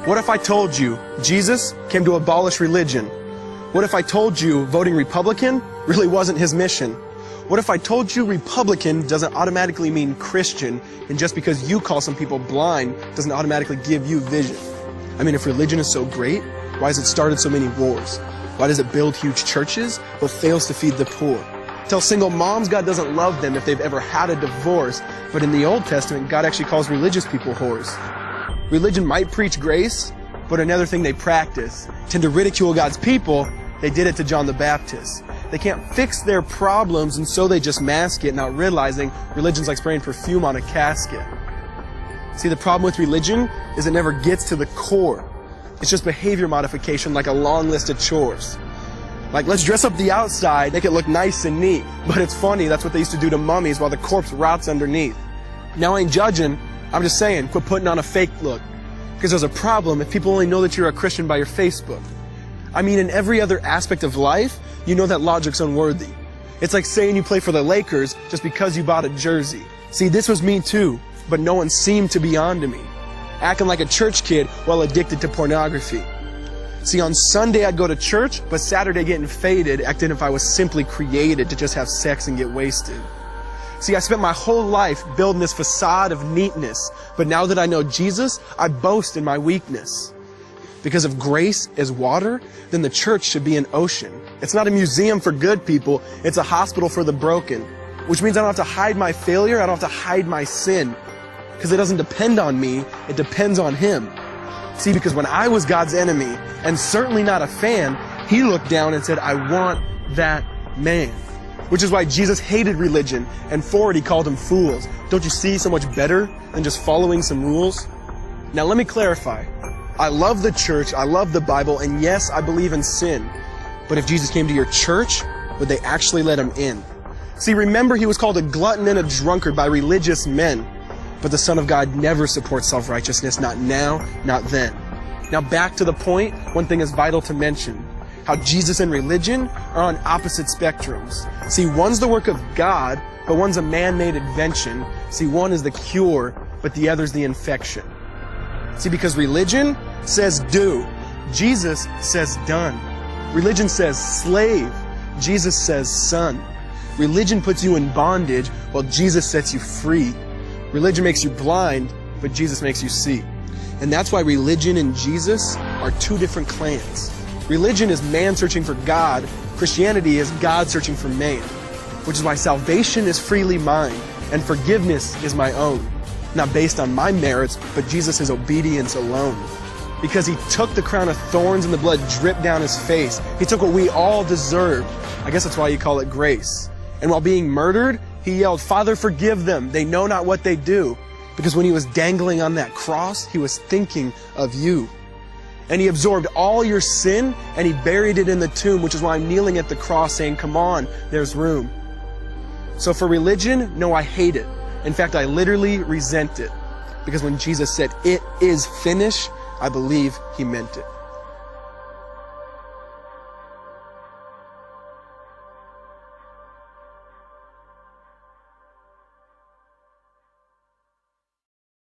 What if I told you Jesus came to abolish religion? What if I told you voting Republican really wasn't his mission? What if I told you Republican doesn't automatically mean Christian, and just because you call some people blind doesn't automatically give you vision? I mean, if religion is so great, why has it started so many wars? Why does it build huge churches but fails to feed the poor? Tell single moms God doesn't love them if they've ever had a divorce, but in the Old Testament, God actually calls religious people whores. Religion might preach grace, but another thing they practice. Tend to ridicule God's people. They did it to John the Baptist. They can't fix their problems, and so they just mask it, not realizing religion's like spraying perfume on a casket. See, the problem with religion is it never gets to the core. It's just behavior modification, like a long list of chores. Like, let's dress up the outside, make it look nice and neat. But it's funny, that's what they used to do to mummies while the corpse rots underneath. Now, I ain't judging, I'm just saying, quit putting on a fake look. Because there's a problem if people only know that you're a Christian by your Facebook. I mean, in every other aspect of life, you know that logic's unworthy. It's like saying you play for the Lakers just because you bought a jersey. See, this was me too, but no one seemed to be on to me. Acting like a church kid while addicted to pornography. See, on Sunday I'd go to church, but Saturday getting faded, acting if I was simply created to just have sex and get wasted. See, I spent my whole life building this facade of neatness, but now that I know Jesus, I boast in my weakness. Because if grace is water, then the church should be an ocean. It's not a museum for good people, it's a hospital for the broken. Which means I don't have to hide my failure, I don't have to hide my sin. Because it doesn't depend on me, it depends on Him. See, because when I was God's enemy, and certainly not a fan, He looked down and said, I want that man. Which is why Jesus hated religion, and for it He called them fools. Don't you see so much better than just following some rules? Now let me clarify. I love the church, I love the Bible, and yes, I believe in sin. But if Jesus came to your church, would they actually let Him in? See, remember He was called a glutton and a drunkard by religious men. But the Son of God never supports self-righteousness, not now, not then. Now back to the point, one thing is vital to mention. How Jesus and religion are on opposite spectrums. See, one's the work of God, but one's a man-made invention. See, one is the cure, but the other's the infection. See, because religion says do. Jesus says done. Religion says slave. Jesus says son. Religion puts you in bondage, while Jesus sets you free. Religion makes you blind, but Jesus makes you see. And that's why religion and Jesus are two different clans. Religion is man searching for God. Christianity is God searching for man. Which is why salvation is freely mine, and forgiveness is my own. Not based on my merits, but Jesus' obedience alone. Because He took the crown of thorns and the blood dripped down His face. He took what we all deserved. I guess that's why you call it grace. And while being murdered, He yelled, Father, forgive them. They know not what they do. Because when He was dangling on that cross, He was thinking of you. And He absorbed all your sin, and He buried it in the tomb, which is why I'm kneeling at the cross saying, come on, there's room. So for religion, no, I hate it. In fact, I literally resent it. Because when Jesus said, it is finished, I believe He meant it.